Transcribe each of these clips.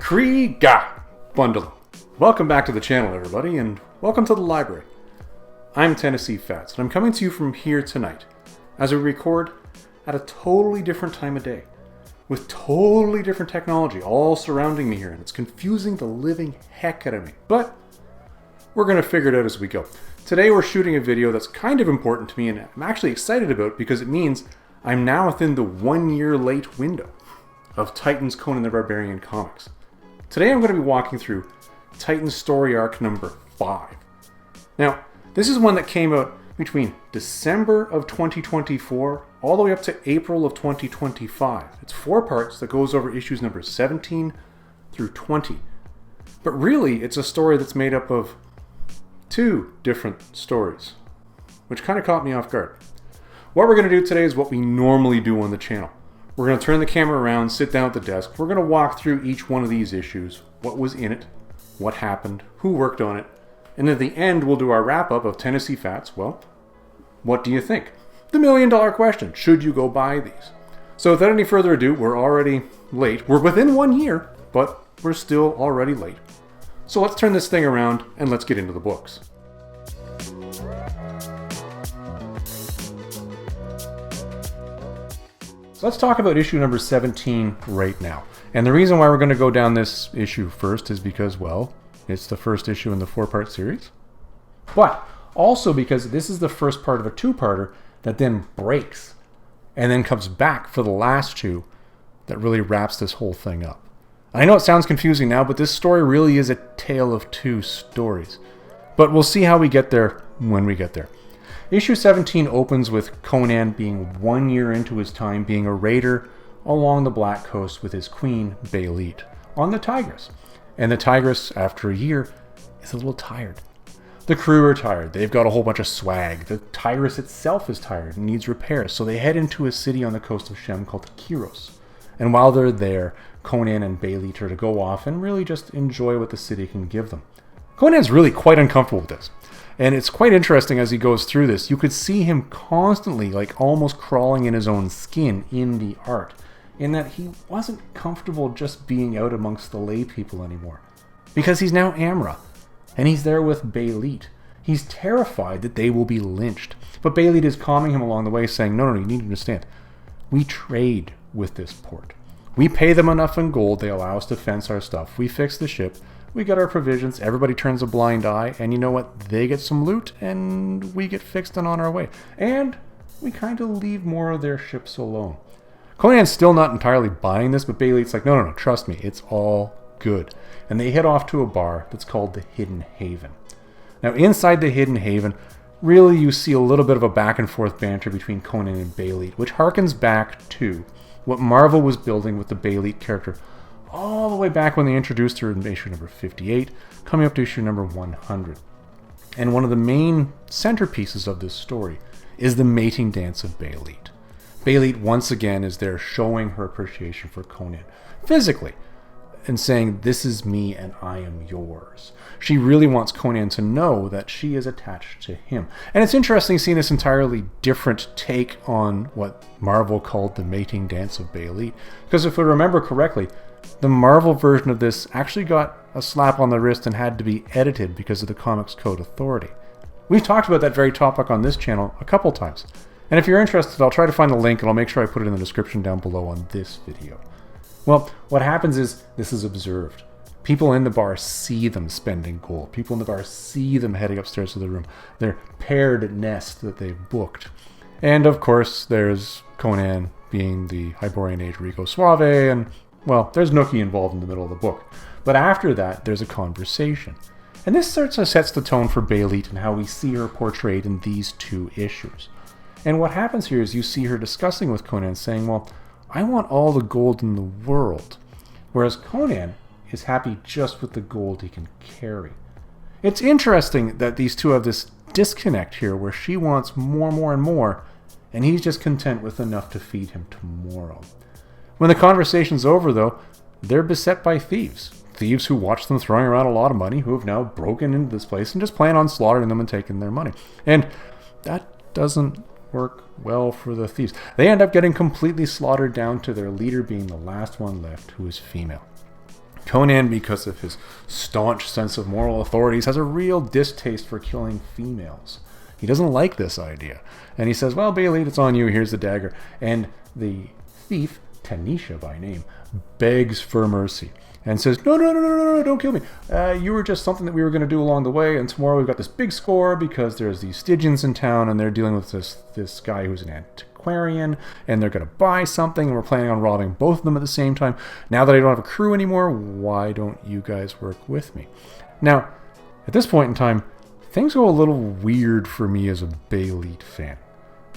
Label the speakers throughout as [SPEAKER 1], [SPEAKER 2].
[SPEAKER 1] Kriega Bundle. Welcome back to the channel, everybody, and welcome to the library. I'm Tennessee Fats, and I'm coming to you from here tonight as we record at a totally different time of day, with totally different technology all surrounding me here, and it's confusing the living heck out of me. But we're going to figure it out as we go. Today we're shooting a video that's kind of important to me, and I'm actually excited about because it means I'm now within the 1 year late window of Titan's Conan the Barbarian comics. Today I'm going to be walking through Titan's story arc number 5. Now, this is one that came out between December of 2024 all the way up to April of 2025. It's 4 parts that goes over issues number 17 through 20. But really, it's a story that's made up of 2 different stories, which kind of caught me off guard. What we're going to do today is what we normally do on the channel. We're going to turn the camera around, sit down at the desk. We're going to walk through each one of these issues, what was in it, what happened, who worked on it, and at the end we'll do our wrap-up of Tennessee Fats. Well, what do you think? The million-dollar question, should you go buy these? So without any further ado, we're already late. We're within 1 year, but we're still already late. So let's turn this thing around and let's get into the books. So let's talk about issue number 17 right now. And the reason why we're going to go down this issue first is because, well, it's the first issue in the 4-part series. But also because this is the first part of a 2-parter that then breaks and then comes back for the last 2 that really wraps this whole thing up. I know it sounds confusing now, but this story really is a tale of 2 stories. But we'll see how we get there when we get there. Issue 17 opens with Conan being 1 year into his time being a raider along the Black Coast with his queen, Bêlit, on the Tigris. And the Tigris, after a year, is a little tired. The crew are tired. They've got a whole bunch of swag. The Tigris itself is tired and needs repairs, so they head into a city on the coast of Shem called Kiros. And while they're there, Conan and Bêlit are to go off and really just enjoy what the city can give them. Conan's really quite uncomfortable with this. And it's quite interesting as he goes through this. You could see him constantly, like almost crawling in his own skin in the art, in that he wasn't comfortable just being out amongst the lay people anymore. Because he's now Amra, and he's there with Bêlit. He's terrified that they will be lynched. But Bêlit is calming him along the way, saying, no, you need to understand. We trade with this port. We pay them enough in gold, they allow us to fence our stuff. We fix the ship. We get our provisions, everybody turns a blind eye, and you know what? They get some loot, and we get fixed and on our way. And we kind of leave more of their ships alone. Conan's still not entirely buying this, but Bêlit's like, no, trust me, it's all good. And they head off to a bar that's called the Hidden Haven. Now, inside the Hidden Haven, really you see a little bit of a back and forth banter between Conan and Bêlit, which harkens back to what Marvel was building with the Bêlit character all the way back when they introduced her in issue number 58, coming up to issue number 100. And one of the main centerpieces of this story is the mating dance of Bêlit. Bêlit once again is there showing her appreciation for Conan, physically, and saying, this is me and I am yours. She really wants Conan to know that she is attached to him. And it's interesting seeing this entirely different take on what Marvel called the mating dance of Bêlit. Because if we remember correctly, the Marvel version of this actually got a slap on the wrist and had to be edited because of the Comics Code Authority. We've talked about that very topic on this channel a couple times. And if you're interested, I'll try to find the link and I'll make sure I put it in the description down below on this video. Well, what happens is this is observed. People in the bar see them spending gold. People in the bar see them heading upstairs to the room. Their paired nest that they've booked. And of course, there's Conan being the Hyborian Age Rico Suave, and well, there's Nookie involved in the middle of the book. But after that, there's a conversation. And this sort of sets the tone for Bêlit and how we see her portrayed in these 2 issues. And what happens here is you see her discussing with Conan, saying, well, I want all the gold in the world. Whereas Conan is happy just with the gold he can carry. It's interesting that these 2 have this disconnect here where she wants more and more, and he's just content with enough to feed him tomorrow. When the conversation's over, though, they're beset by thieves. Thieves who watch them throwing around a lot of money, who have now broken into this place and just plan on slaughtering them and taking their money. And that doesn't work well for the thieves. They end up getting completely slaughtered down to their leader being the last one left, who is female. Conan, because of his staunch sense of moral authorities, has a real distaste for killing females. He doesn't like this idea. And he says, well, Bêlit, it's on you. Here's the dagger. And the thief, Tanisha by name, begs for mercy and says, no, don't kill me. You were just something that we were going to do along the way, and tomorrow we've got this big score because there's these Stygians in town, and they're dealing with this guy who's an antiquarian, and they're going to buy something, and we're planning on robbing both of them at the same time. Now that I don't have a crew anymore, why don't you guys work with me? Now, at this point in time, things go a little weird for me as a Bêlit fan.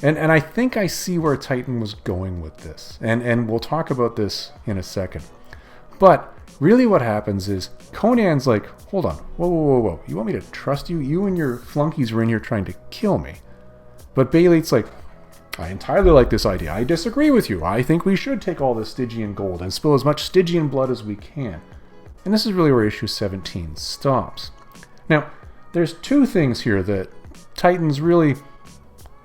[SPEAKER 1] And I think I see where Titan was going with this. And we'll talk about this in a second. But really what happens is Conan's like, hold on, whoa. You want me to trust you? You and your flunkies were in here trying to kill me. But Bêlit's like, I entirely like this idea. I disagree with you. I think we should take all this Stygian gold and spill as much Stygian blood as we can. And this is really where issue 17 stops. Now, there's two things here that Titan's really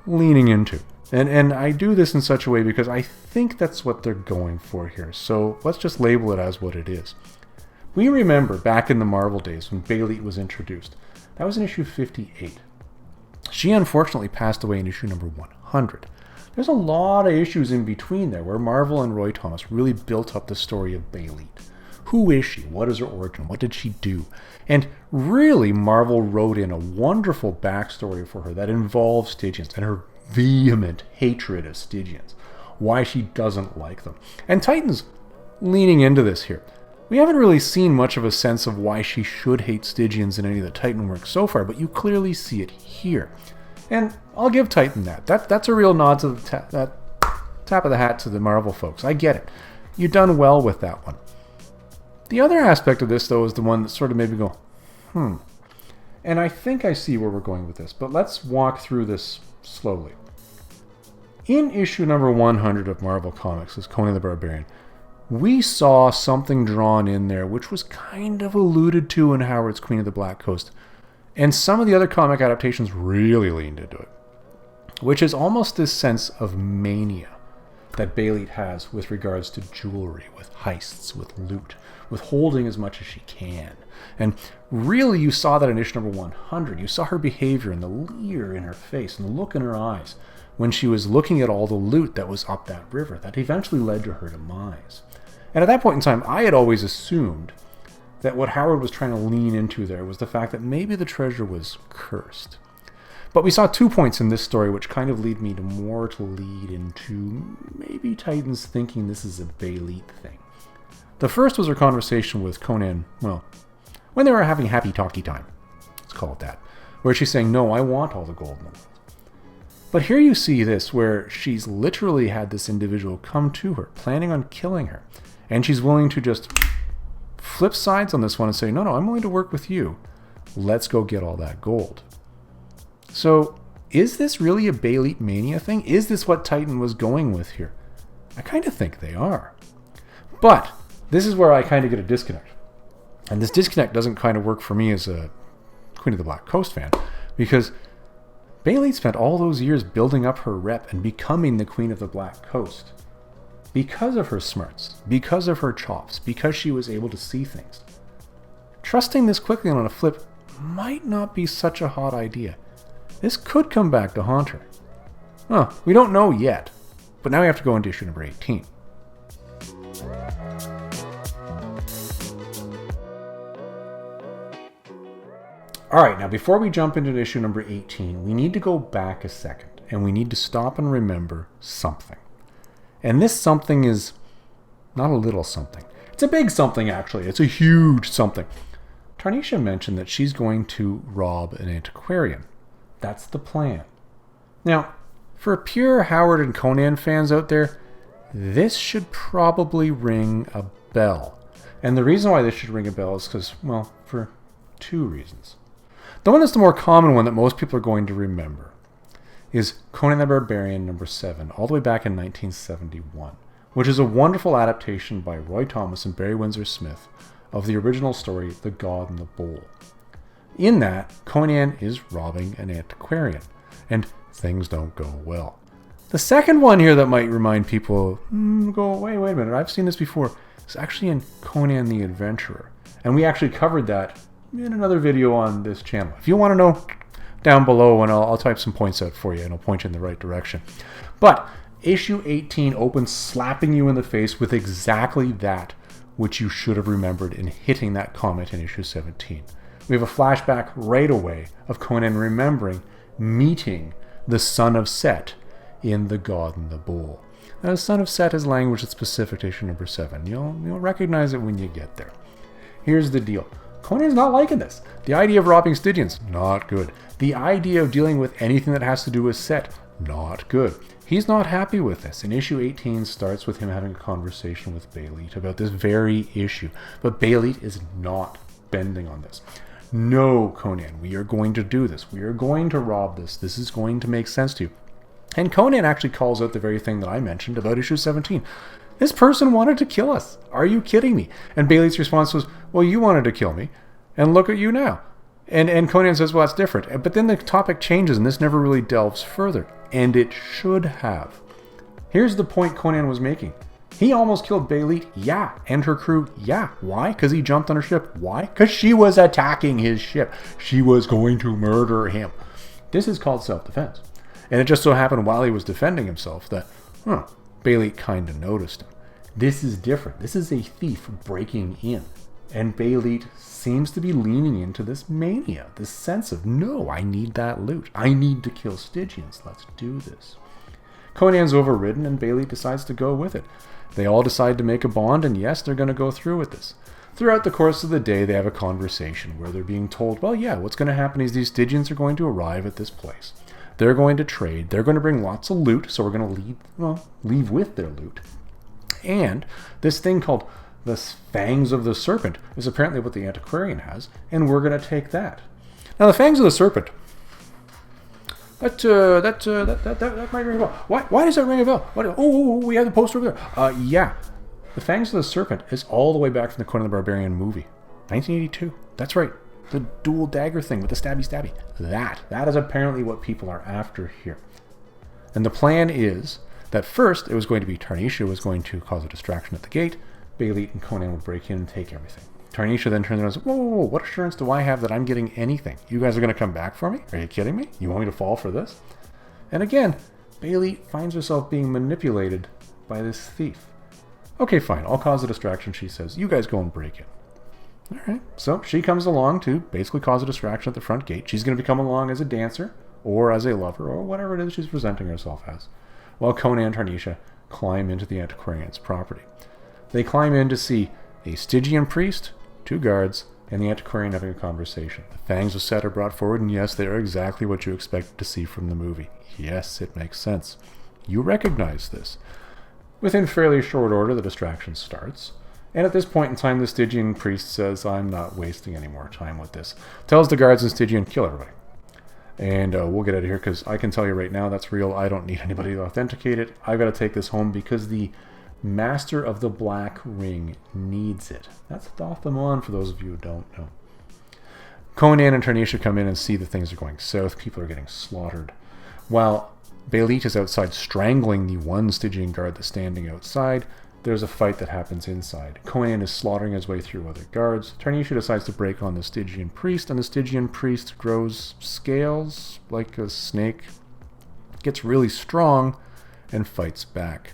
[SPEAKER 1] leaning into. And I do this in such a way because I think that's what they're going for here. So let's just label it as what it is. We remember back in the Marvel days when Bêlit was introduced. That was in issue 58. She unfortunately passed away in issue number 100. There's a lot of issues in between there where Marvel and Roy Thomas really built up the story of Bêlit. Who is she? What is her origin? What did she do? And really, Marvel wrote in a wonderful backstory for her that involves Stygians and her vehement hatred of Stygians. Why she doesn't like them. And Titan's leaning into this here. We haven't really seen much of a sense of why she should hate Stygians in any of the Titan work so far, but you clearly see it here. And I'll give Titan that. That's a real nod to the tap of the hat to the Marvel folks. I get it. You've done well with that one. The other aspect of this, though, is the one that sort of made me go, And I think I see where we're going with this, but let's walk through this slowly. In issue number 100 of Marvel Comics, as Conan the Barbarian, we saw something drawn in there which was kind of alluded to in Howard's Queen of the Black Coast. And some of the other comic adaptations really leaned into it, which is almost this sense of mania that Bêlit has with regards to jewelry, with heists, with loot, with holding as much as she can. And really you saw that in issue number 100. You saw her behavior and the leer in her face and the look in her eyes when she was looking at all the loot that was up that river that eventually led to her demise. And at that point in time, I had always assumed that what Howard was trying to lean into there was the fact that maybe the treasure was cursed. But we saw 2 points in this story which kind of lead me to more to lead into maybe Titan's thinking this is a Bêlit thing. The first was her conversation with Conan, well, when they were having happy talky time, let's call it that, where she's saying, no, I want all the gold in the world. But here you see this where she's literally had this individual come to her, planning on killing her, and she's willing to just flip sides on this one and say, no, I'm willing to work with you. Let's go get all that gold. So, is this really a Bêlit mania thing? Is this what Titan was going with here? I kind of think they are. But, this is where I kind of get a disconnect. And this disconnect doesn't kind of work for me as a Queen of the Black Coast fan, because Bêlit spent all those years building up her rep and becoming the Queen of the Black Coast. Because of her smarts, because of her chops, because she was able to see things. Trusting this quickly on a flip might not be such a hot idea. This could come back to haunt her. We don't know yet, but now we have to go into issue number 18. Alright, now before we jump into issue number 18, we need to go back a second, and we need to stop and remember something. And this something is not a little something. It's a big something, actually. It's a huge something. Tanisha mentioned that she's going to rob an antiquarian. That's the plan. Now, for pure Howard and Conan fans out there, this should probably ring a bell. And the reason why this should ring a bell is because, well, for two reasons. The one that's the more common one that most people are going to remember is Conan the Barbarian number 7, all the way back in 1971, which is a wonderful adaptation by Roy Thomas and Barry Windsor Smith of the original story, The God in the Bowl. In that, Conan is robbing an antiquarian, and things don't go well. The second one here that might remind people, wait a minute, I've seen this before, is actually in Conan the Adventurer. And we actually covered that in another video on this channel. If you want to know, down below, and I'll type some points out for you and I'll point you in the right direction. But issue 18 opens slapping you in the face with exactly that which you should have remembered in hitting that comment in issue 17. We have a flashback right away of Conan remembering meeting the son of Set in The God and the Bull. Now, the son of Set is language that's specific to issue number 7. You'll recognize it when you get there. Here's the deal. Conan's not liking this. The idea of robbing Stygians, not good. The idea of dealing with anything that has to do with Set, not good. He's not happy with this, and issue 18 starts with him having a conversation with Bêlit about this very issue. But Bêlit is not bending on this. No, Conan, we are going to do this. We are going to rob this. This is going to make sense to you. And Conan actually calls out the very thing that I mentioned about issue 17. This person wanted to kill us. Are you kidding me? And Bêlit's response was, well, you wanted to kill me, and look at you now. And Conan says, well, that's different. But then the topic changes, and this never really delves further. And it should have. Here's the point Conan was making. He almost killed Bêlit, yeah, and her crew, yeah. Why? Because he jumped on her ship. Why? Because she was attacking his ship. She was going to murder him. This is called self-defense. And it just so happened while he was defending himself that, Bêlit kind of noticed him. This is different. This is a thief breaking in. And Bêlit seems to be leaning into this mania, this sense of, no, I need that loot. I need to kill Stygians. Let's do this. Conan's overridden, and Bêlit decides to go with it. They all decide to make a bond, and yes, they're going to go through with this. Throughout the course of the day, they have a conversation where they're being told, well, yeah, what's going to happen is these Stygians are going to arrive at this place. They're going to trade. They're going to bring lots of loot, so we're going to leave with their loot. And this thing called the Fangs of the Serpent is apparently what the Antiquarian has, and we're going to take that. Now, the Fangs of the Serpent, that might ring a bell. Why does that ring a bell? We have the poster over there. Yeah. The Fangs of the Serpent is all the way back from the Conan the Barbarian movie. 1982. That's right. The dual dagger thing with the stabby. That is apparently what people are after here. And the plan is that first it was going to be Tarnisha was going to cause a distraction at the gate. Bêlit and Conan would break in and take everything. Tarnisha then turns around and says, whoa, what assurance do I have that I'm getting anything? You guys are going to come back for me? Are you kidding me? You want me to fall for this? And again, Bêlit finds herself being manipulated by this thief. Okay, fine, I'll cause a distraction, she says. You guys go and break in. All right, so she comes along to basically cause a distraction at the front gate. She's going to come along as a dancer or as a lover or whatever it is she's presenting herself as, while Conan and Tarnisha climb into the Antiquarian's property. They climb in to see a Stygian priest, 2 guards, and the Antiquarian having a conversation. The Fangs of Set are brought forward, and yes, they are exactly what you expected to see from the movie. Yes, it makes sense. You recognize this. Within fairly short order, the distraction starts. And at this point in time, the Stygian priest says, I'm not wasting any more time with this. Tells the guards in Stygian, kill everybody. And we'll get out of here, because I can tell you right now, that's real. I don't need anybody to authenticate it. I've got to take this home because the Master of the Black Ring needs it. That's Thoth-Amon, for those of you who don't know. Conan and Tarnisha come in and see that things are going south. People are getting slaughtered. While Bêlit is outside strangling the one Stygian guard that's standing outside, there's a fight that happens inside. Conan is slaughtering his way through other guards. Tarnisha decides to break on the Stygian priest, and the Stygian priest grows scales like a snake, gets really strong, and fights back.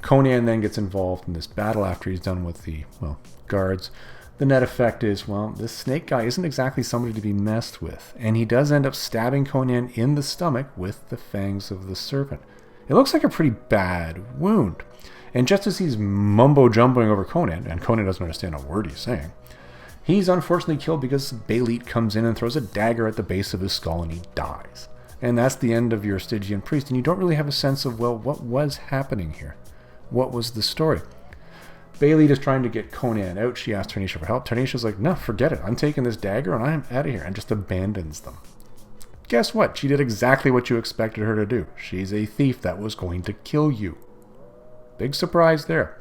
[SPEAKER 1] Conan then gets involved in this battle after he's done with the, guards. The net effect is, this snake guy isn't exactly somebody to be messed with, and he does end up stabbing Conan in the stomach with the Fangs of the Serpent. It looks like a pretty bad wound. And just as he's mumbo-jumboing over Conan, and Conan doesn't understand a word he's saying, he's unfortunately killed because Bêlit comes in and throws a dagger at the base of his skull and he dies. And that's the end of your Stygian priest, and you don't really have a sense of, what was happening here? What was the story? Bêlit is trying to get Conan out. She asks Tarnisha for help. Tarnisha's like, no, forget it. I'm taking this dagger and I'm out of here, and just abandons them. Guess what? She did exactly what you expected her to do. She's a thief that was going to kill you. Big surprise there.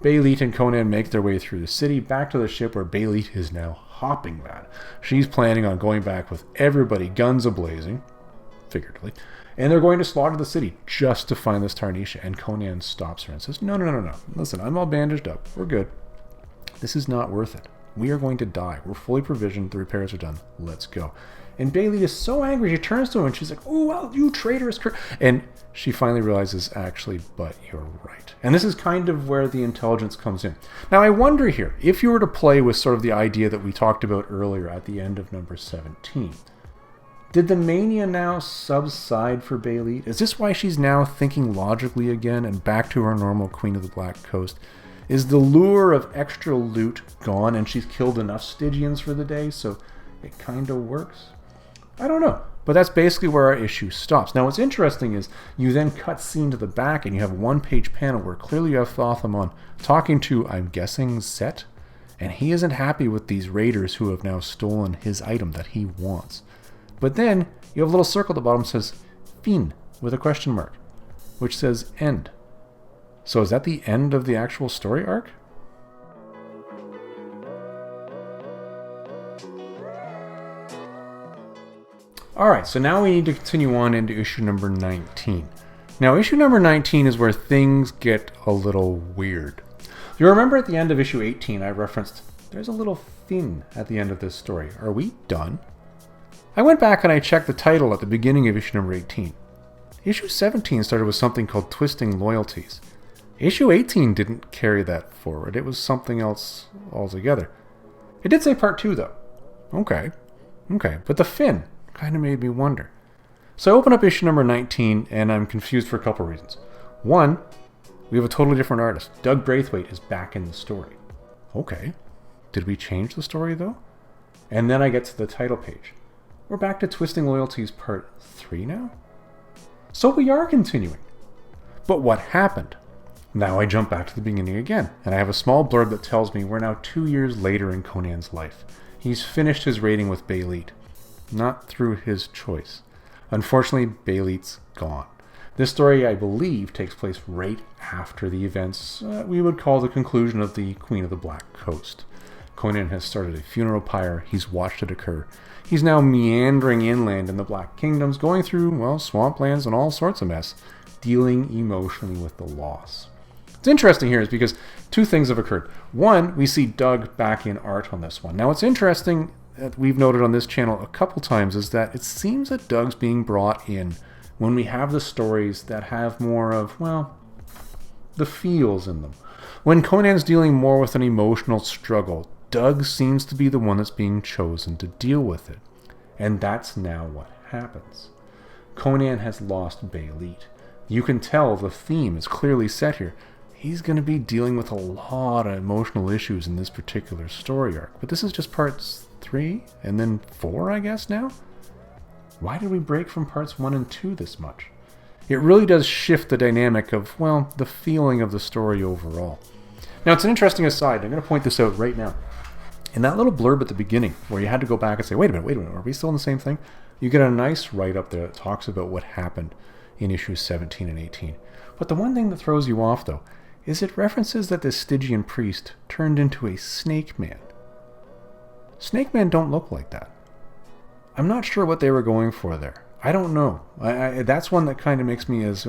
[SPEAKER 1] Bêlit and Conan make their way through the city back to the ship where Bêlit is now hopping mad. She's planning on going back with everybody guns a-blazing, figuratively, And they're going to slaughter the city just to find this Tarnisha. And Conan stops her and says, no. Listen, I'm all bandaged up. We're good. This is not worth it. We are going to die. We're fully provisioned. The repairs are done. Let's go. And Bêlit is so angry. She turns to him and she's like, oh, well, you traitorous And she finally realizes, actually, but you're right. And this is kind of where the intelligence comes in. Now, I wonder here, if you were to play with sort of the idea that we talked about earlier at the end of number 17, did the mania now subside for Bêlit? Is this why she's now thinking logically again and back to her normal Queen of the Black Coast? Is the lure of extra loot gone and she's killed enough Stygians for the day, so it kind of works? I don't know. But that's basically where our issue stops. Now, what's interesting is you then cut scene to the back and you have a one-page panel where clearly you have Thoth-Amon talking to, I'm guessing, Set. And he isn't happy with these raiders who have now stolen his item that he wants. But then you have a little circle at the bottom that says Fin with a question mark, which says end. So is that the end of the actual story arc? Alright, so now we need to continue on into issue number 19. Now, issue number 19 is where things get a little weird. You remember at the end of issue 18, I referenced, there's a little Fin at the end of this story. Are we done? I went back and I checked the title at the beginning of issue number 18. Issue 17 started with something called Twisting Loyalties. Issue 18 didn't carry that forward. It was something else altogether. It did say part 2, though. Okay. But the Fin kind of made me wonder. So I open up issue number 19, and I'm confused for a couple reasons. One, we have a totally different artist. Doug Braithwaite is back in the story. Okay. Did we change the story, though? And then I get to the title page. We're back to Twisting Loyalties part 3 now? So we are continuing. But what happened? Now I jump back to the beginning again, and I have a small blurb that tells me we're now 2 years later in Conan's life. He's finished his raiding with Bêlit. Not through his choice. Unfortunately, Bêlit's gone. This story, I believe, takes place right after the events we would call the conclusion of the Queen of the Black Coast. Conan has started a funeral pyre. He's watched it occur. He's now meandering inland in the Black Kingdoms, going through, well, swamplands and all sorts of mess, dealing emotionally with the loss. What's interesting here is because two things have occurred. One, we see Doug back in art on this one. Now, what's interesting that we've noted on this channel a couple times is that it seems that Doug's being brought in when we have the stories that have more of, well, the feels in them. When Conan's dealing more with an emotional struggle, Doug seems to be the one that's being chosen to deal with it. And that's now what happens. Conan has lost Bêlit. You can tell the theme is clearly set here. He's going to be dealing with a lot of emotional issues in this particular story arc. But this is just parts 3 and then 4, I guess, now? Why did we break from parts 1 and 2 this much? It really does shift the dynamic of, well, the feeling of the story overall. Now, it's an interesting aside. I'm going to point this out right now. In that little blurb at the beginning, where you had to go back and say, wait a minute, are we still in the same thing? You get a nice write-up there that talks about what happened in issues 17 and 18. But the one thing that throws you off, though, is it references that this Stygian priest turned into a snake man. Snake men don't look like that. I'm not sure what they were going for there. I don't know. That's one that kind of makes me as...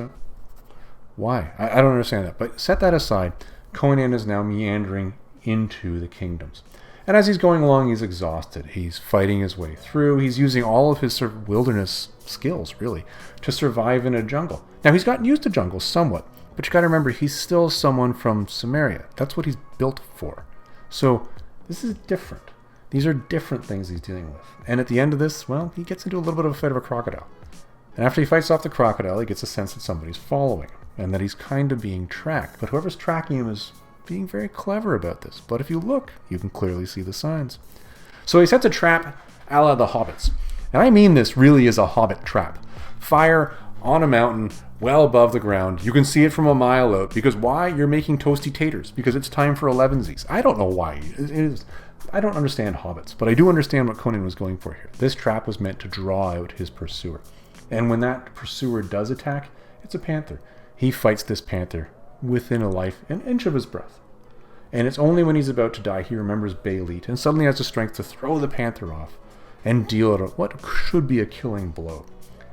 [SPEAKER 1] why? I don't understand that. But set that aside. Conan is now meandering into the kingdoms. And as he's going along, he's exhausted. He's fighting his way through. He's using all of his sort of wilderness skills, really, to survive in a jungle. Now, he's gotten used to jungles somewhat. But you got to remember, he's still someone from Samaria. That's what he's built for. So this is different. These are different things he's dealing with. And at the end of this, well, he gets into a little bit of a fight of a crocodile. And after he fights off the crocodile, he gets a sense that somebody's following him. And that he's kind of being tracked. But whoever's tracking him is being very clever about this. But if you look, you can clearly see the signs. So he sets a trap a la the Hobbits. And I mean this really is a Hobbit trap. Fire on a mountain, well above the ground. You can see it from a mile out. Because why? You're making toasty taters. Because it's time for 11sies. I don't know why. I don't understand Hobbits. But I do understand what Conan was going for here. This trap was meant to draw out his pursuer. And when that pursuer does attack, it's a panther. He fights this panther within an inch of his breath. And it's only when he's about to die he remembers Bêlit and suddenly has the strength to throw the panther off and deal it what should be a killing blow.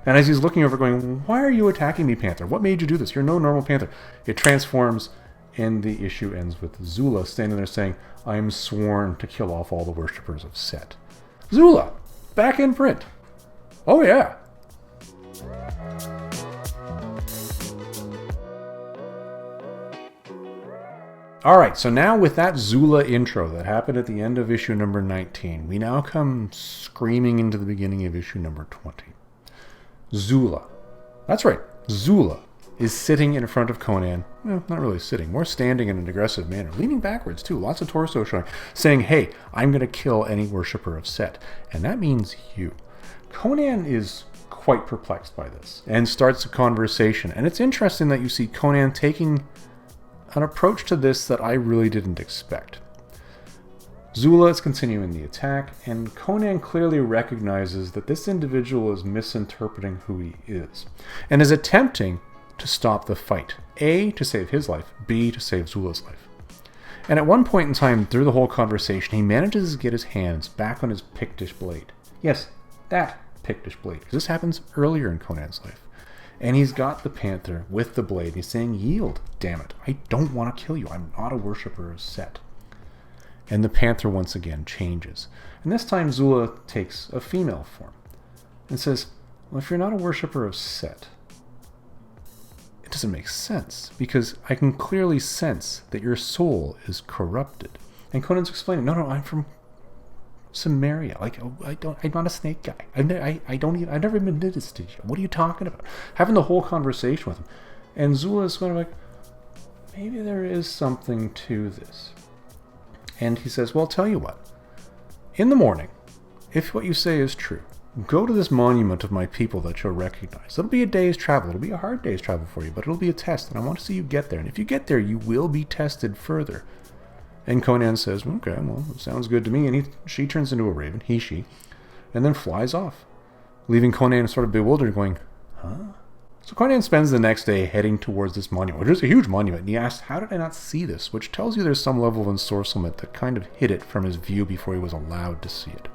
[SPEAKER 1] And as he's looking over going, why are you attacking me, Panther? What made you do this? You're no normal Panther. It transforms, and the issue ends with Zula standing there saying, I am sworn to kill off all the worshippers of Set. Zula, back in print. Oh yeah. Alright, so now with that Zula intro that happened at the end of issue number 19, we now come screaming into the beginning of issue number 20. Zula. That's right, Zula is sitting in front of Conan. Well, not really sitting, more standing in an aggressive manner, leaning backwards too, lots of torso showing, saying, hey, I'm going to kill any worshipper of Set. And that means you. Conan is quite perplexed by this and starts a conversation. And it's interesting that you see Conan taking an approach to this that I really didn't expect. Zula is continuing the attack, and Conan clearly recognizes that this individual is misinterpreting who he is, and is attempting to stop the fight. A, to save his life, B, to save Zula's life. And at one point in time, through the whole conversation, he manages to get his hands back on his Pictish blade. Yes, that Pictish blade, because this happens earlier in Conan's life. And he's got the Panther with the blade, and he's saying, yield, damn it, I don't want to kill you, I'm not a worshipper of Set. And the Panther once again changes. And this time Zula takes a female form and says, well, if you're not a worshipper of Set, it doesn't make sense, because I can clearly sense that your soul is corrupted. And Conan's explaining, no, I'm from Samaria. Like, I'm not a snake guy. I've never been this to you. What are you talking about? Having the whole conversation with him. And Zula is sort of like, maybe there is something to this. And he says, well, tell you what. In the morning, if what you say is true, go to this monument of my people that you'll recognize. It'll be a day's travel. It'll be a hard day's travel for you, but it'll be a test, and I want to see you get there. And if you get there, you will be tested further. And Conan says, okay, well, it sounds good to me. And she turns into a raven, she, and then flies off, leaving Conan sort of bewildered, going, huh? So Conan spends the next day heading towards this monument, which is a huge monument, and he asks, how did I not see this? Which tells you there's some level of ensorcelment that kind of hid it from his view before he was allowed to see it.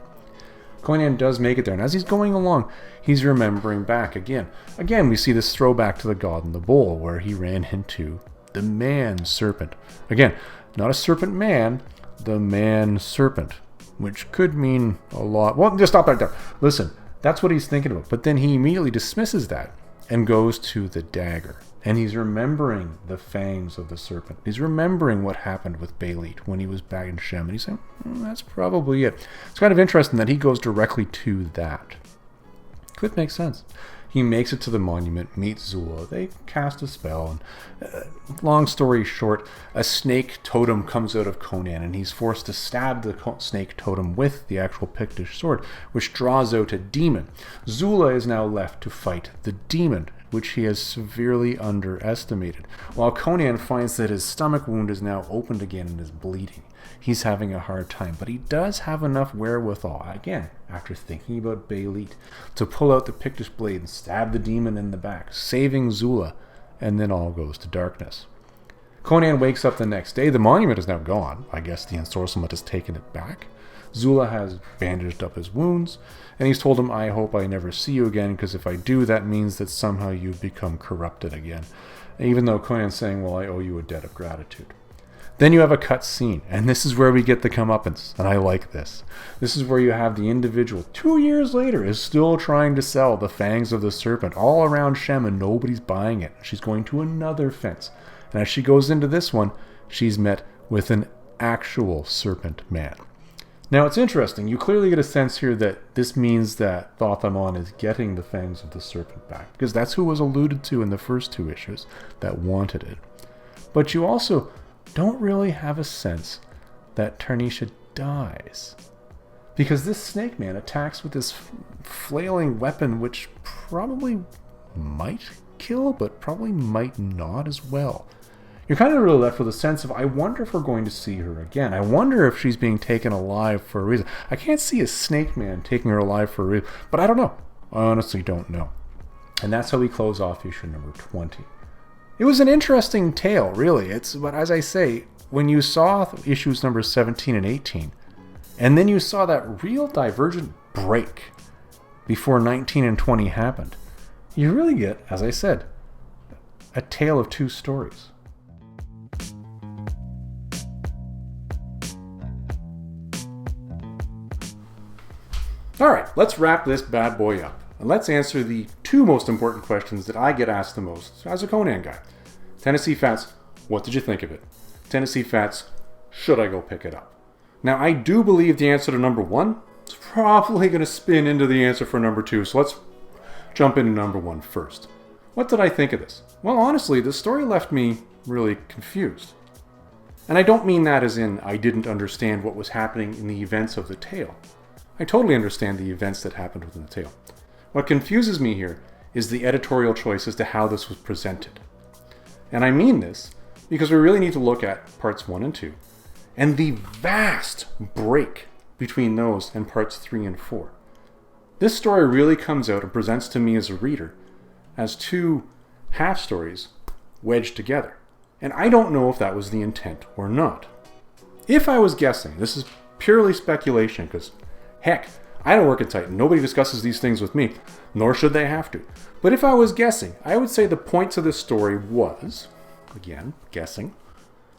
[SPEAKER 1] Conan does make it there, and as he's going along, he's remembering back again. Again, we see this throwback to the God in the Bowl, where he ran into the man-serpent. Again, not a serpent man, the man-serpent, which could mean a lot. Well, just stop right there. Listen, that's what he's thinking about. But then he immediately dismisses that and goes to the dagger. And he's remembering the fangs of the serpent. He's remembering what happened with Bêlit when he was back in Shem. And he's saying, that's probably it. It's kind of interesting that he goes directly to that. Could make sense. He makes it to the monument, meets Zula. They cast a spell. And long story short, a snake totem comes out of Conan, and he's forced to stab the snake totem with the actual Pictish sword, which draws out a demon. Zula is now left to fight the demon, which he has severely underestimated, while Conan finds that his stomach wound is now opened again and is bleeding. He's having a hard time, but he does have enough wherewithal, again, after thinking about Bêlit, to pull out the Pictish blade and stab the demon in the back, saving Zula, and then all goes to darkness. Conan wakes up the next day. The monument is now gone. I guess the ensorcelment has taken it back. Zula has bandaged up his wounds, and he's told him, I hope I never see you again, because if I do, that means that somehow you've become corrupted again. Even though Conan's saying, well, I owe you a debt of gratitude. Then you have a cut scene, and this is where we get the comeuppance, and I like this. This is where you have the individual, 2 years later, is still trying to sell the fangs of the serpent all around Shem, and nobody's buying it. She's going to another fence, and as she goes into this one, she's met with an actual serpent man. Now, it's interesting. You clearly get a sense here that this means that Thoth-Amon is getting the fangs of the serpent back, because that's who was alluded to in the first 2 issues that wanted it. But you also don't really have a sense that Tarnisha dies, because this snake man attacks with this flailing weapon, which probably might kill, but probably might not as well. You're kind of really left with a sense of, I wonder if we're going to see her again. I wonder if she's being taken alive for a reason. I can't see a snake man taking her alive for a reason, but I don't know. I honestly don't know. And that's how we close off issue number 20. It was an interesting tale, really. But as I say, when you saw issues number 17 and 18, and then you saw that real divergent break before 19 and 20 happened, you really get, as I said, a tale of two stories. All right, let's wrap this bad boy up. And let's answer the two most important questions that I get asked the most as a Conan guy. Tennessee Fats, what did you think of it? Tennessee Fats, should I go pick it up? Now, I do believe the answer to number one is probably going to spin into the answer for number two, so let's jump into number one first. What did I think of this? Well, honestly, the story left me really confused. And I don't mean that as in I didn't understand what was happening in the events of the tale. I totally understand the events that happened within the tale. What confuses me here is the editorial choice as to how this was presented. And I mean this because we really need to look at parts 1 and 2 and the vast break between those and parts 3 and 4. This story really comes out and presents to me as a reader as two half stories wedged together. And I don't know if that was the intent or not. If I was guessing, this is purely speculation because, heck, I don't work at Titan. Nobody discusses these things with me, nor should they have to. But if I was guessing, I would say the point of this story was, again, guessing,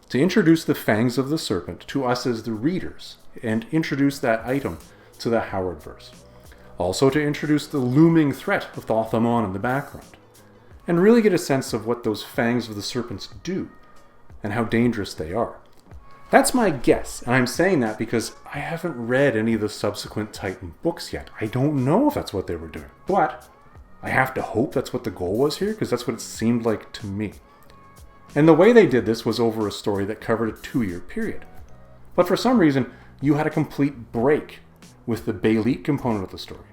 [SPEAKER 1] to introduce the fangs of the serpent to us as the readers and introduce that item to the Howard verse. Also to introduce the looming threat of Thoth-Amon in the background, and really get a sense of what those fangs of the serpents do and how dangerous they are. That's my guess, and I'm saying that because I haven't read any of the subsequent Titan books yet. I don't know if that's what they were doing, but I have to hope that's what the goal was here, because that's what it seemed like to me. And the way they did this was over a story that covered a 2-year period. But for some reason, you had a complete break with the Bêlit component of the story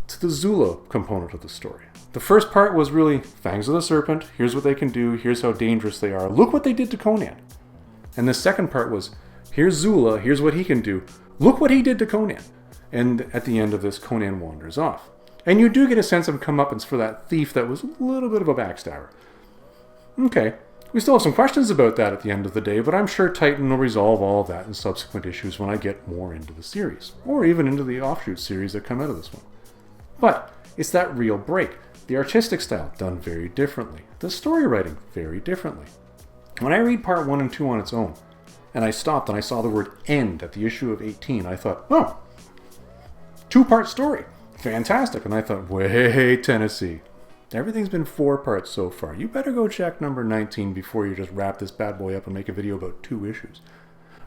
[SPEAKER 1] to the Zula component of the story. The first part was really, Fangs of the Serpent, here's what they can do, here's how dangerous they are, look what they did to Conan. And the second part was, here's Zula, here's what he can do, look what he did to Conan. And at the end of this, Conan wanders off. And you do get a sense of comeuppance for that thief that was a little bit of a backstabber. Okay, we still have some questions about that at the end of the day, but I'm sure Titan will resolve all of that in subsequent issues when I get more into the series, or even into the offshoot series that come out of this one. But it's that real break. The artistic style done very differently. The story writing very differently. When I read part 1 and 2 on its own, and I stopped and I saw the word end at the issue of 18, I thought, oh, 2-part story. Fantastic. And I thought, wait, Tennessee. Everything's been 4 parts so far. You better go check number 19 before you just wrap this bad boy up and make a video about 2 issues.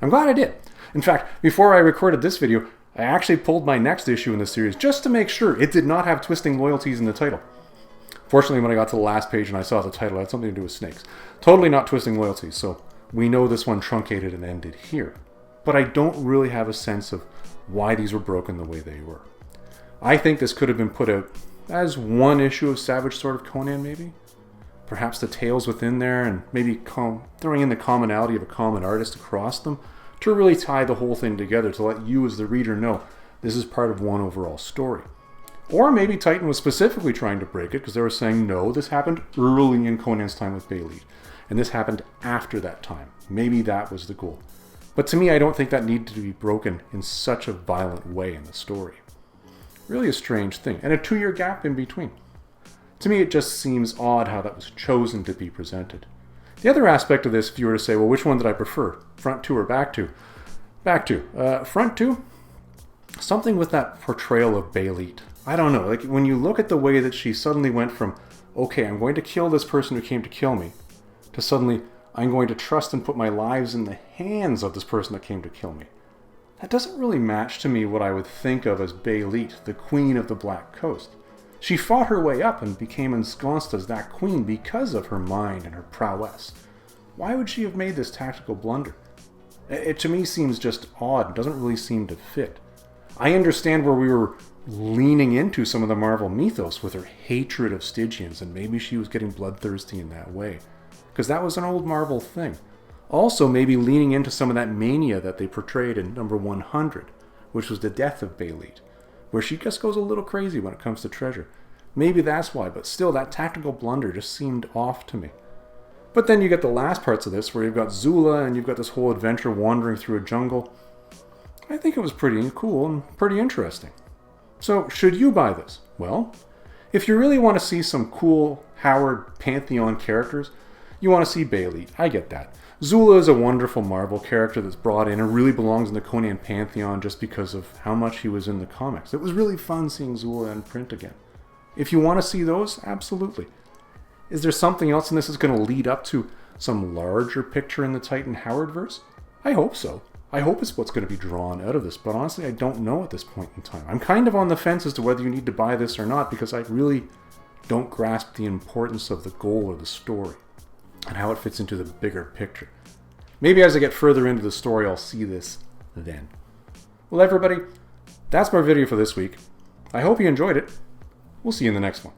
[SPEAKER 1] I'm glad I did. In fact, before I recorded this video, I actually pulled my next issue in the series just to make sure it did not have twisting loyalties in the title. Fortunately, when I got to the last page and I saw the title, it had something to do with snakes. Totally not twisting loyalties, so we know this one truncated and ended here. But I don't really have a sense of why these were broken the way they were. I think this could have been put out as 1 issue of Savage Sword of Conan, maybe? Perhaps the tales within there, and maybe throwing in the commonality of a common artist across them to really tie the whole thing together, to let you as the reader know this is part of one overall story. Or maybe Titan was specifically trying to break it because they were saying, no, this happened early in Conan's time with Bêlit, and this happened after that time. Maybe that was the goal. But to me, I don't think that needed to be broken in such a violent way in the story. Really a strange thing, and a 2-year gap in between. To me, it just seems odd how that was chosen to be presented. The other aspect of this, if you were to say, well, which one did I prefer? Front 2 or back 2? Back 2. Front 2? Something with that portrayal of Bêlit. I don't know, like when you look at the way that she suddenly went from, okay, I'm going to kill this person who came to kill me, to suddenly, I'm going to trust and put my lives in the hands of this person that came to kill me. That doesn't really match to me what I would think of as Bêlit, the queen of the Black Coast. She fought her way up and became ensconced as that queen because of her mind and her prowess. Why would she have made this tactical blunder? It to me seems just odd, it doesn't really seem to fit. I understand where we were leaning into some of the Marvel mythos with her hatred of Stygians, and maybe she was getting bloodthirsty in that way, because that was an old Marvel thing. Also maybe leaning into some of that mania that they portrayed in number 100, which was the death of Bêlit, where she just goes a little crazy when it comes to treasure. Maybe that's why, but still that tactical blunder just seemed off to me. But then you get the last parts of this where you've got Zula and you've got this whole adventure wandering through a jungle. I think it was pretty cool and pretty interesting. So should you buy this? Well, If you really want to see some cool Howard Pantheon characters, you want to see Bêlit. I get that. Zula is a wonderful Marvel character that's brought in and really belongs in the Conan Pantheon just because of how much he was in the comics. It was really fun seeing Zula in print again. If you want to see those, absolutely. Is there something else in this that's going to lead up to some larger picture in the Titan Howard verse? I hope so. I hope it's what's going to be drawn out of this, but honestly I don't know at this point in time. I'm kind of on the fence as to whether you need to buy this or not because I really don't grasp the importance of the goal or the story and how it fits into the bigger picture. Maybe as I get further into the story I'll see this then. Well everybody, that's my video for this week. I hope you enjoyed it. We'll see you in the next one.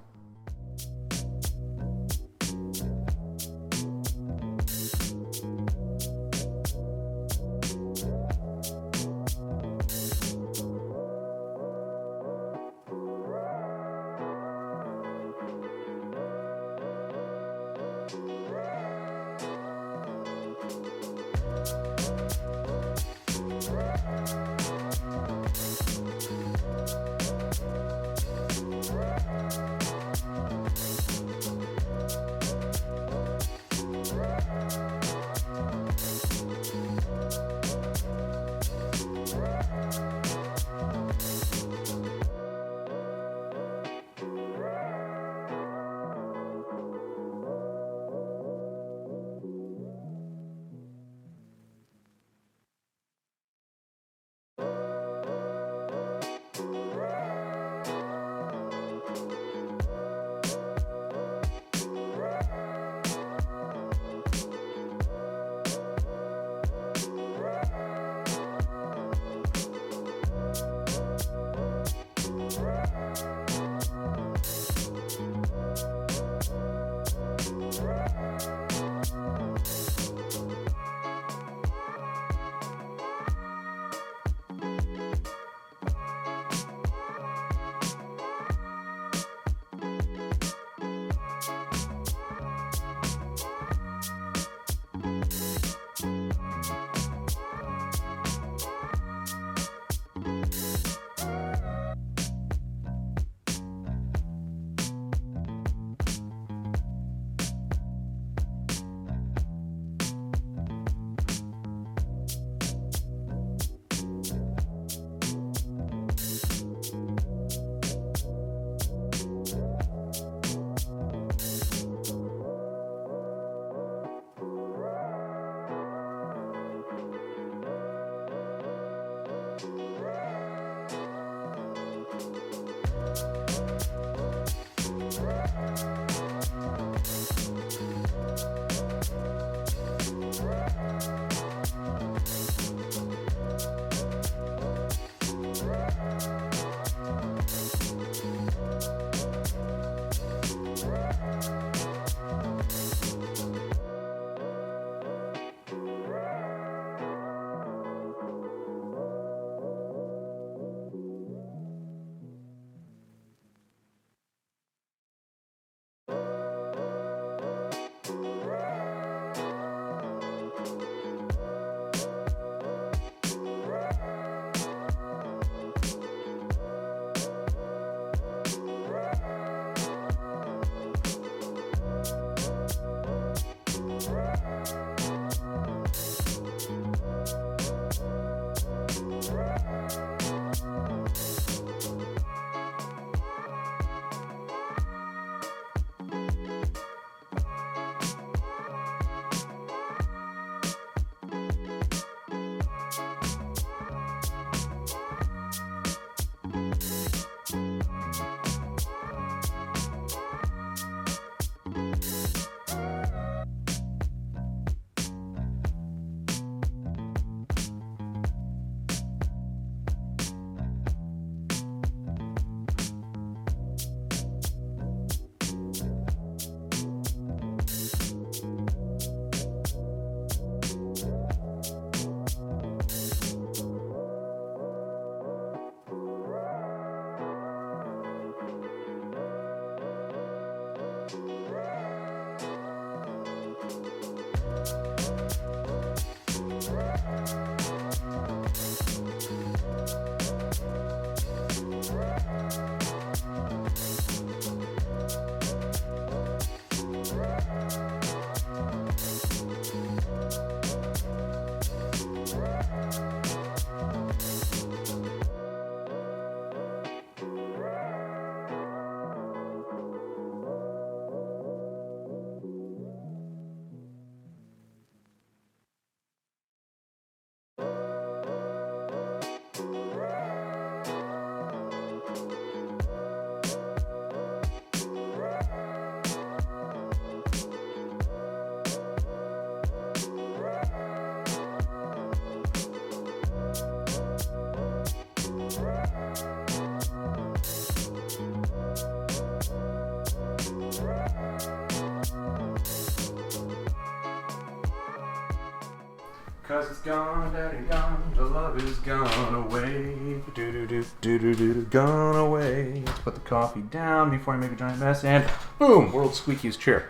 [SPEAKER 1] 'Cause it's gone, daddy, gone, the love is gone away. Do-do-do-do-do-do, gone away. Let's put the coffee down before I make a giant mess, and boom, world's squeakiest chair.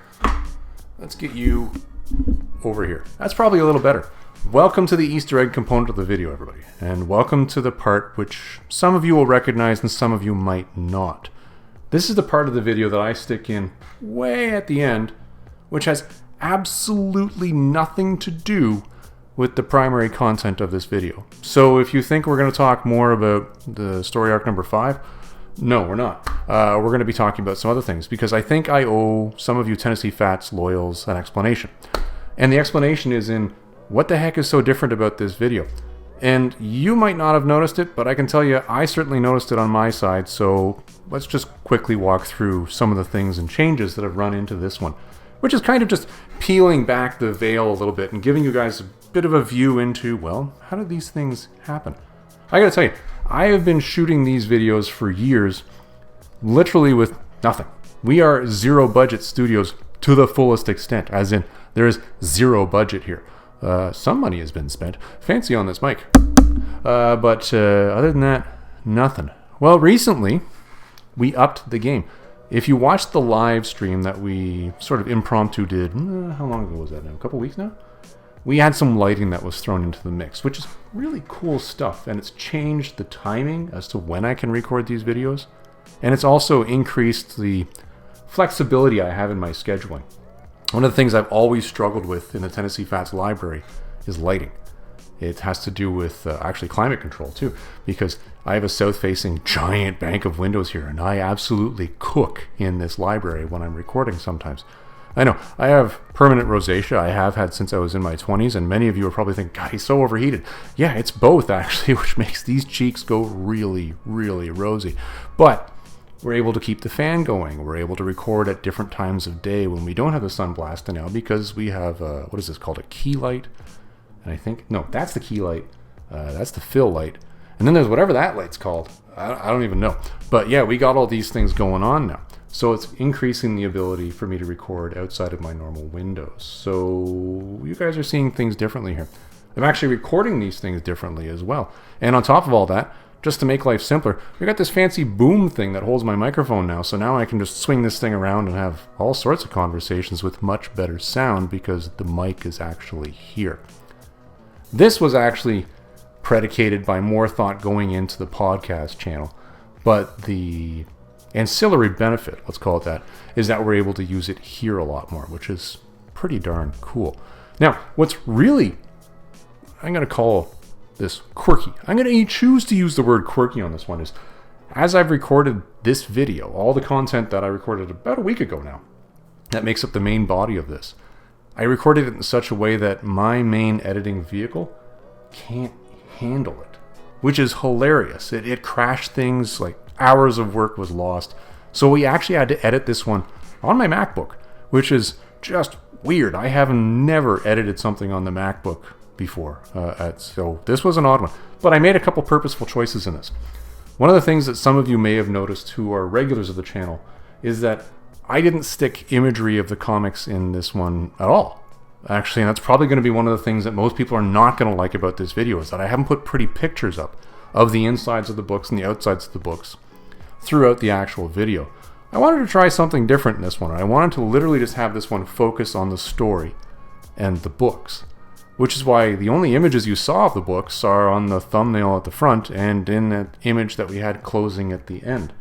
[SPEAKER 1] Let's get you over here. That's probably a little better. Welcome to the Easter egg component of the video, everybody. And welcome to the part which some of you will recognize and some of you might not. This is the part of the video that I stick in way at the end, which has absolutely nothing to do with the primary content of this video. So if you think we're going to talk more about the story arc number 5, no, we're not. We're going to be talking about some other things, because I think I owe some of you Tennessee Fats loyals an explanation. And the explanation is in what the heck is so different about this video. And you might not have noticed it, but I can tell you I certainly noticed it on my side, so let's just quickly walk through some of the things and changes that have run into this one, which is kind of just peeling back the veil a little bit and giving you guys a bit of a view into, well, how did these things happen? I gotta tell you, I have been shooting these videos for years, literally with nothing. We are zero budget studios to the fullest extent, as in there is zero budget here. Some money has been spent. Fancy on this mic. But other than that, nothing. Well, recently, we upped the game. If you watched the live stream that we sort of impromptu did, how long ago was that now? A couple weeks now? We had some lighting that was thrown into the mix, which is really cool stuff. And it's changed the timing as to when I can record these videos. And it's also increased the flexibility I have in my scheduling. One of the things I've always struggled with in the Tennessee Fats library is lighting. It has to do with actually climate control too, because I have a south-facing giant bank of windows here, and I absolutely cook in this library when I'm recording sometimes. I know, I have permanent rosacea. I have had since I was in my 20s, and many of you are probably thinking, God, he's so overheated. Yeah, it's both actually, which makes these cheeks go really, really rosy. But we're able to keep the fan going. We're able to record at different times of day when we don't have the sun blasting out, because we have, what is this called, a key light? And I think, no, that's the key light. That's the fill light. And then there's whatever that light's called. I don't even know. But yeah, we got all these things going on now. So it's increasing the ability for me to record outside of my normal windows. So you guys are seeing things differently here. I'm actually recording these things differently as well. And on top of all that, just to make life simpler, we got this fancy boom thing that holds my microphone now. So now I can just swing this thing around and have all sorts of conversations with much better sound because the mic is actually here. This was actually predicated by more thought going into the podcast channel, but the ancillary benefit, let's call it that, is that we're able to use it here a lot more, which is pretty darn cool. Now, what's really, I'm going to call this quirky. I'm going to choose to use the word quirky on this one, is as I've recorded this video, all the content that I recorded about a week ago now, that makes up the main body of this, I recorded it in such a way that my main editing vehicle can't handle it, which is hilarious. It crashed things, like hours of work was lost. So we actually had to edit this one on my MacBook, which is just weird. I have never edited something on the MacBook before. So this was an odd one. But I made a couple purposeful choices in this. One of the things that some of you may have noticed who are regulars of the channel is that I didn't stick imagery of the comics in this one at all. Actually, and that's probably going to be one of the things that most people are not going to like about this video, is that I haven't put pretty pictures up of the insides of the books and the outsides of the books throughout the actual video. I wanted to try something different in this one. I wanted to literally just have this one focus on the story and the books, which is why the only images you saw of the books are on the thumbnail at the front and in that image that we had closing at the end.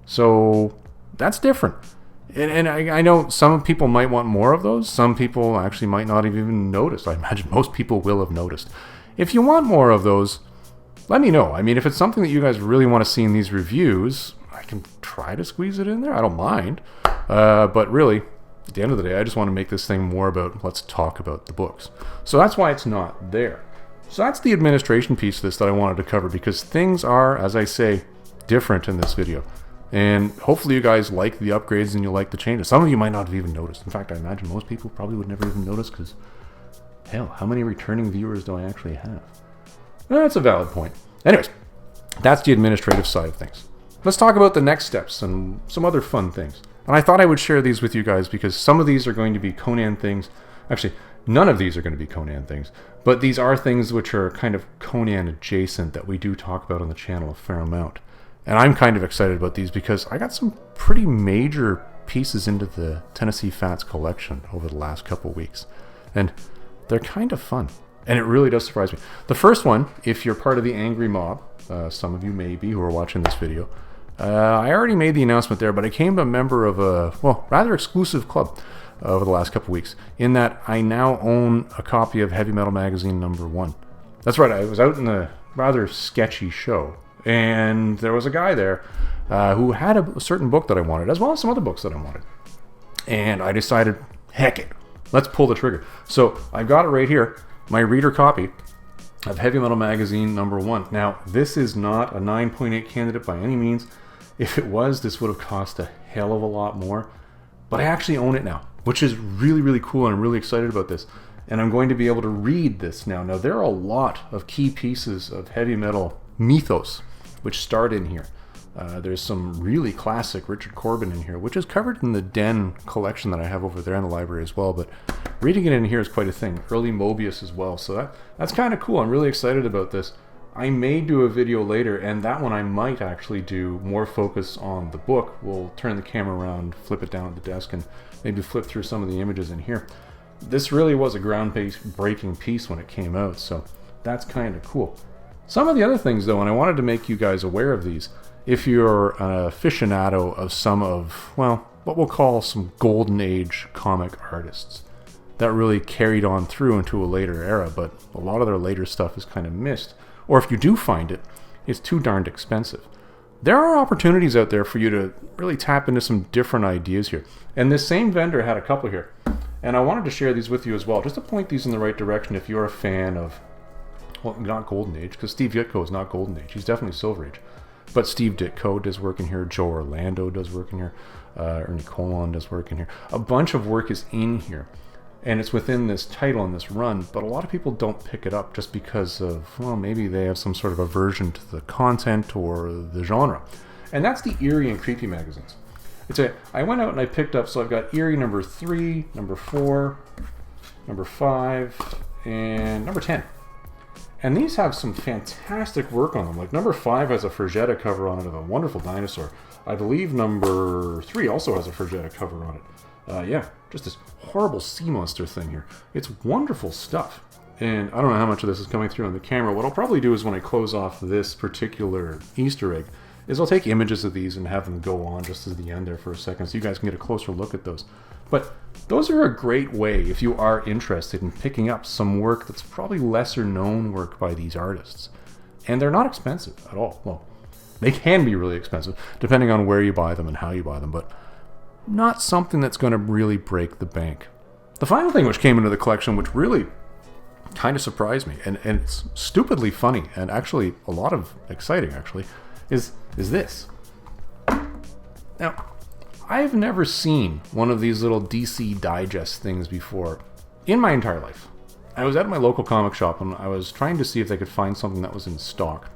[SPEAKER 1] So that's different. And I know some people might want more of those. Some people actually might not have even noticed. I imagine most people will have noticed. If you want more of those, let me know. I mean, if it's something that you guys really want to see in these reviews, I can try to squeeze it in there. I don't mind. But really, at the end of the day, I just want to make this thing more about, let's talk about the books. So that's why it's not there. So that's the administration piece of this that I wanted to cover, because things are, as I say, different in this video. And hopefully you guys like the upgrades and you like the changes. Some of you might not have even noticed. In fact, I imagine most people probably would never even notice, because, hell, how many returning viewers do I actually have? That's a valid point. Anyways, that's the administrative side of things. Let's talk about the next steps and some other fun things. And I thought I would share these with you guys because some of these are going to be Conan things Actually, none of these are going to be Conan things, but these are things which are kind of Conan adjacent that we do talk about on the channel a fair amount. And I'm kind of excited about these because I got some pretty major pieces into the Tennessee Fats collection over the last couple weeks. And they're kind of fun. And it really does surprise me. The first one, if you're part of the Angry Mob, some of you may be who are watching this video, I already made the announcement there, but I became a member of a, well, rather exclusive club over the last couple weeks, in that I now own a copy of Heavy Metal Magazine #1. That's right, I was out in a rather sketchy show, and there was a guy there who had a certain book that I wanted, as well as some other books that I wanted. And I decided, heck it, let's pull the trigger. So I've got it right here, my reader copy of Heavy Metal Magazine #1. Now, this is not a 9.8 candidate by any means. If it was, this would have cost a hell of a lot more. But I actually own it now, which is really, really cool, and I'm really excited about this. And I'm going to be able to read this now. Now, there are a lot of key pieces of heavy metal mythos which start in here. There's some really classic Richard Corbin in here, which is covered in the Den collection that I have over there in the library as well, but reading it in here is quite a thing. Early Mobius as well, so that's kind of cool. I'm really excited about this. I may do a video later, and that one I might actually do more focus on the book. We'll turn the camera around, flip it down at the desk, and maybe flip through some of the images in here. This really was a ground-breaking piece when it came out, so that's kind of cool. Some of the other things, though, and I wanted to make you guys aware of these, if you're an aficionado of some of, well, what we'll call some golden age comic artists that really carried on through into a later era, but a lot of their later stuff is kind of missed. Or if you do find it, it's too darned expensive. There are opportunities out there for you to really tap into some different ideas here. And this same vendor had a couple here. And I wanted to share these with you as well, just to point these in the right direction if you're a fan of, well, not Golden Age, because Steve Ditko is not Golden Age. He's definitely Silver Age. But Steve Ditko does work in here. Joe Orlando does work in here. Ernie Colon does work in here. A bunch of work is in here. And it's within this title and this run, but a lot of people don't pick it up just because of, well, maybe they have some sort of aversion to the content or the genre. And that's the Eerie and Creepy magazines. I went out and I picked up, so I've got Eerie #3, #4, #5, and #10. And these have some fantastic work on them. Like #5 has a Frazetta cover on it of a wonderful dinosaur. I believe #3 also has a Frazetta cover on it. Yeah, just this horrible sea monster thing here. It's wonderful stuff. And I don't know how much of this is coming through on the camera. What I'll probably do is when I close off this particular Easter egg, is I'll take images of these and have them go on just at the end there for a second so you guys can get a closer look at those. But those are a great way if you are interested in picking up some work that's probably lesser known work by these artists. And they're not expensive at all. Well, they can be really expensive depending on where you buy them and how you buy them, but not something that's going to really break the bank. The final thing which came into the collection, which really kind of surprised me, and it's stupidly funny, and actually a lot of exciting actually, is this. Now, I've never seen one of these little DC Digest things before in my entire life. I was at my local comic shop and I was trying to see if they could find something that was in stock.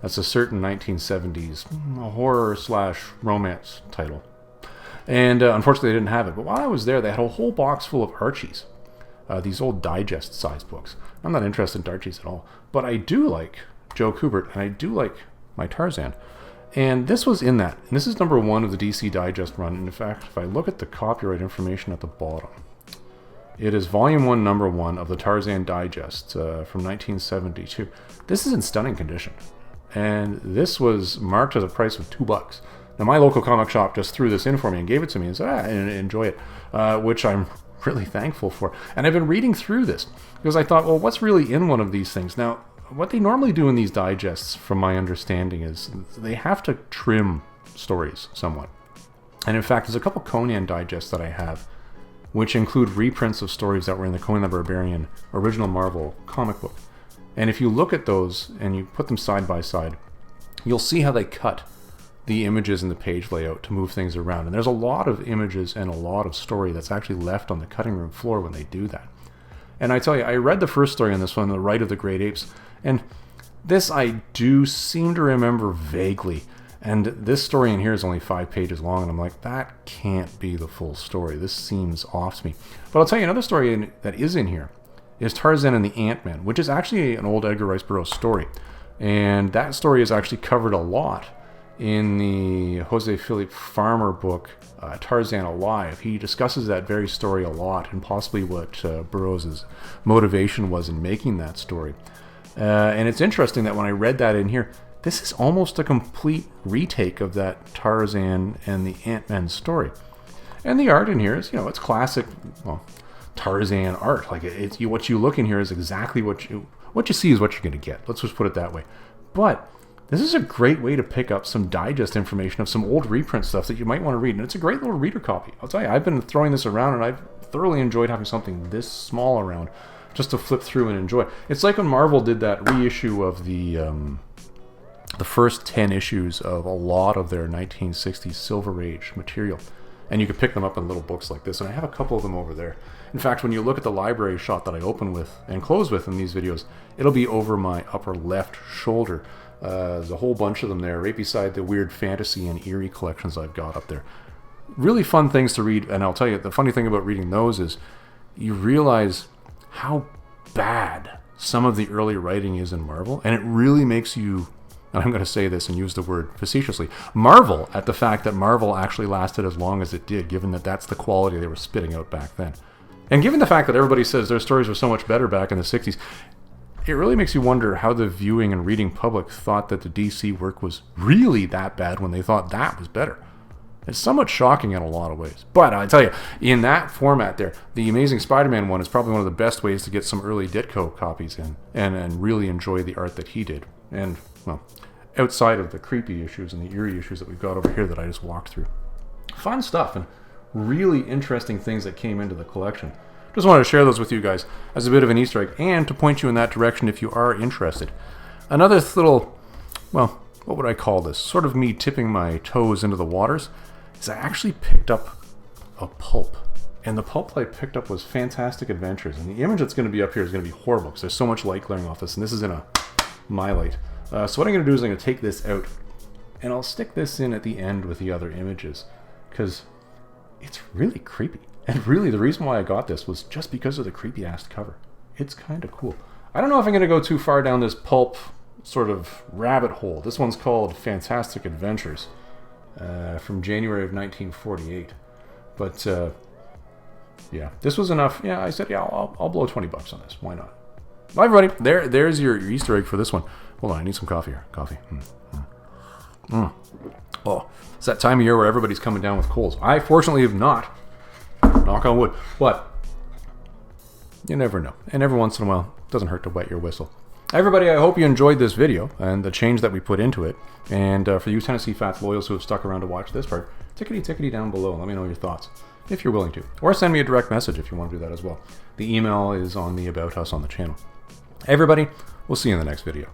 [SPEAKER 1] That's a certain 1970s horror/romance title. And unfortunately, they didn't have it. But while I was there, they had a whole box full of Archies. These old digest-sized books. I'm not interested in Archies at all. But I do like Joe Kubert, and I do like my Tarzan. And this was in that. And this is #1 of the DC Digest run. And in fact, if I look at the copyright information at the bottom, it is Volume 1, #1 of the Tarzan Digest from 1972. This is in stunning condition. And this was marked as a price of $2. Now, my local comic shop just threw this in for me and gave it to me and said, enjoy it, which I'm really thankful for. And I've been reading through this because I thought, well, what's really in one of these things? Now, what they normally do in these digests, from my understanding, is they have to trim stories somewhat. And in fact, there's a couple Conan digests that I have, which include reprints of stories that were in the Conan the Barbarian original Marvel comic book. And if you look at those and you put them side by side, you'll see how they cut the images in the page layout to move things around. And there's a lot of images and a lot of story that's actually left on the cutting room floor when they do that. And I tell you, I read the first story on this one, The Rite of the Great Apes, and this I do seem to remember vaguely And this story in here is only 5 pages long, and I'm like, that can't be the full story. This seems off to me. But I'll tell you another story that is in here is Tarzan and the Ant-Man, which is actually an old Edgar Rice Burroughs story. And that story is actually covered a lot in the Jose Philippe Farmer book, Tarzan Alive. He discusses that very story a lot, and possibly what Burroughs' motivation was in making that story. And it's interesting that when I read that in here, this is almost a complete retake of that Tarzan and the Ant-Man story. And the art in here is, it's classic, well, Tarzan art. Like what you look in here is exactly what you see is what you're going to get. Let's just put it that way. But this is a great way to pick up some digest information of some old reprint stuff that you might want to read. And it's a great little reader copy. I'll tell you, I've been throwing this around, and I've thoroughly enjoyed having something this small around just to flip through and enjoy. It's like when Marvel did that reissue of the first 10 issues of a lot of their 1960s Silver Age material. And you could pick them up in little books like this. And I have a couple of them over there. In fact, when you look at the library shot that I open with and close with in these videos, it'll be over my upper left shoulder. There's a whole bunch of them there, right beside the weird fantasy and eerie collections I've got up there. Really fun things to read. And I'll tell you, the funny thing about reading those is you realize how bad some of the early writing is in Marvel. And it really makes you, and I'm going to say this and use the word facetiously, marvel at the fact that Marvel actually lasted as long as it did, given that that's the quality they were spitting out back then. And given the fact that everybody says their stories were so much better back in the 60s, it really makes you wonder how the viewing and reading public thought that the DC work was really that bad when they thought that was better. It's somewhat shocking in a lot of ways. But I tell you, in that format there, the Amazing Spider-Man one is probably one of the best ways to get some early Ditko copies in and really enjoy the art that he did. And, well, outside of the creepy issues and the eerie issues that we've got over here that I just walked through. Fun stuff and really interesting things that came into the collection. Just wanted to share those with you guys as a bit of an Easter egg and to point you in that direction if you are interested. Another little, well, what would I call this? Sort of me tipping my toes into the waters is I actually picked up a pulp. And the pulp I picked up was Fantastic Adventures. And the image that's going to be up here is going to be horrible because there's so much light glaring off this. And this is in a my light. So what I'm going to do is I'm going to take this out and I'll stick this in at the end with the other images because it's really creepy. And really the reason why I got this was just because of the creepy ass cover. It's kind of cool. I don't know if I'm going to go too far down this pulp sort of rabbit hole. This one's called Fantastic Adventures from January of 1948. But yeah, this was enough. Yeah, I said, yeah, I'll blow $20 on this. Why not? Well, everybody, there's your Easter egg for this one. Hold on, I need some coffee here. Coffee. Oh, it's that time of year where everybody's coming down with colds. I fortunately have not. Knock on wood. But you never know. And every once in a while, it doesn't hurt to wet your whistle. Everybody, I hope you enjoyed this video and the change that we put into it. And for you Tennessee Fats loyals who have stuck around to watch this part, tickety down below. Let me know your thoughts, if you're willing to. Or send me a direct message if you want to do that as well. The email is on the About Us on the channel. Everybody, we'll see you in the next video.